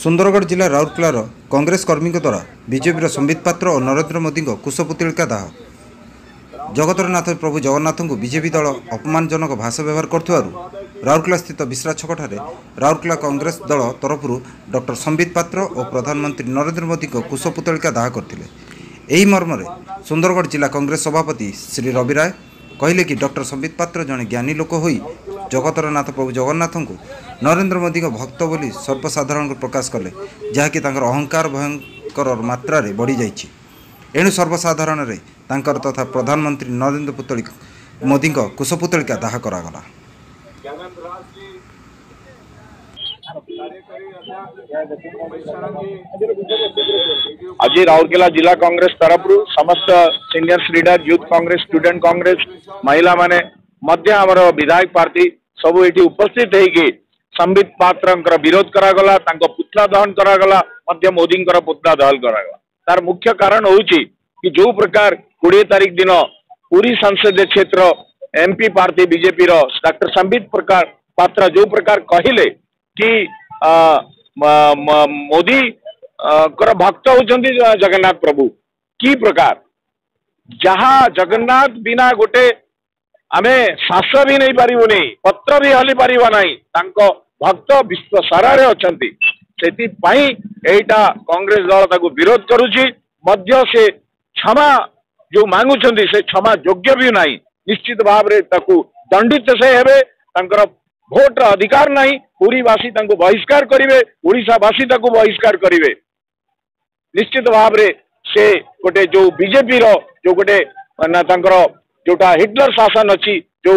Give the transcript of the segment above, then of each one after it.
सुंदरगढ़ जिला राउरकेलार कांग्रेस कर्मी द्वारा बीजेपी संबित पात्र और नरेंद्र मोदी कुशपुतलिका दाह। जगतरनाथ प्रभु जगन्नाथ को बीजेपी दल अपमानजनक भाषा व्यवहार कर राउरकेला स्थित विश्रा छकठारे राउरकेला कांग्रेस दल तरफ डॉक्टर संबित पात्र और प्रधानमंत्री नरेंद्र मोदी कुशपुतलिका दाह करते। यही मर्म सुंदरगढ़ जिला कांग्रेस सभापति श्री रवि राय कहले कि डॉक्टर संबित पात्र जड़े ज्ञानी लोक हो जगतरनाथ प्रभु जगन्नाथ को नरेंद्र मोदी भक्त बोली सर्वसाधारण को प्रकाश कले, जहाँकि अहंकार भयंकर मात्रा रे बढ़ी जाइछि। एणु सर्वसाधारण रे तांकर तथा प्रधानमंत्री नरेंद्र मोदी कुशपुतलिका दाह करागला। आज राउरकेला जिला कांग्रेस तरफ समस्त senior leader youth Congress student Congress महिला माने मध्य आमर विधायक पार्टी सब ये उपस्थित है संबित पात्र विरोध करागला, पुतला दहन करागला, मोदी पुतला दहन करागला। तार मुख्य कारण होउची कि जो प्रकार 20 तारीख दिन पूरी संसदीय क्षेत्र MP party BJP doctor Sambit पात्र जो प्रकार कहले कि मोदी भक्त होउचंती जगन्नाथ प्रभु की प्रकार जहाँ जगन्नाथ बिना गोटे आमे श्वास भी नहीं पारिबुनी, पत्र भी हली पारिबा नहीं, तांको भक्त विश्व सारा रे अछंती। सेति पई एटा कांग्रेस दल ताको विरोध करूची, मध्य से क्षमा जो मांगुचंती से क्षमा योग्य भी नहीं। निश्चित भाव रे ताको दंडित से हेबे, तांकर भोट अधिकार नहीं, पुरीवासी तांको बहिष्कार करिवे, ओडिशावासी ताको बहिष्कार करिवे। निश्चित भाव रे से गोटे जो बीजेपी रो जो गोटे ना तांकर जोटा हिटलर शासन अच्छी जो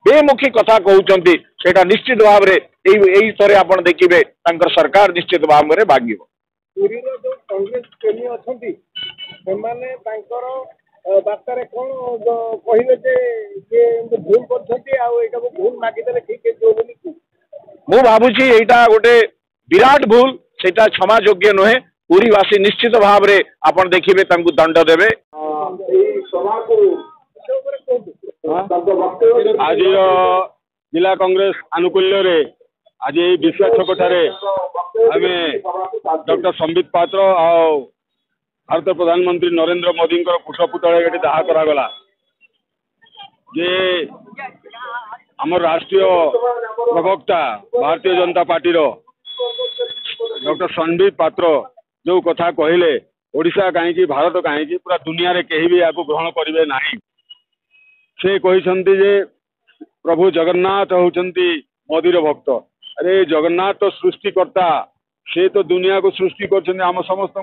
बेमुखी कथा कहते सेटा निश्चित भाव रे एई थरे आपण देखिबे तांकर सरकार निश्चित भाव में भागिबो। पुरी रो जो कांग्रेस प्रेमी अछंती से माने तांकर बार्ता रे कोन कहिले जे भूल करछंती आ एटा को भूल मागी देले ठीक है जो बोली मु भाबुची एटा गोटे विराट भूल, सेटा क्षमा योग्य नहे। पुरीवासी निश्चित भाव रे आपण देखिबे तांकु दंड देबे। एई सभा को आज जिला कांग्रेस आनुकूल्य रे आज विश्वा छकठारे आम डॉक्टर संबित पात्र और भारत प्रधानमंत्री नरेंद्र मोदी कुशपुतलिका दाह करागला। जे आम राष्ट्रीय प्रवक्ता भारतीय जनता पार्टी डॉक्टर संबित पात्र जो कथा कहले ओडिशा कहीं भारत कहीं पूरा दुनिया रे कहीं भी आपको ग्रहण करेंगे नहीं। से कहते जे प्रभु जगन्नाथ होचंती मोदीर भक्त। अरे जगन्नाथ तो सृष्टिकर्ता, से तो दुनिया को सृष्टि कर आम समस्त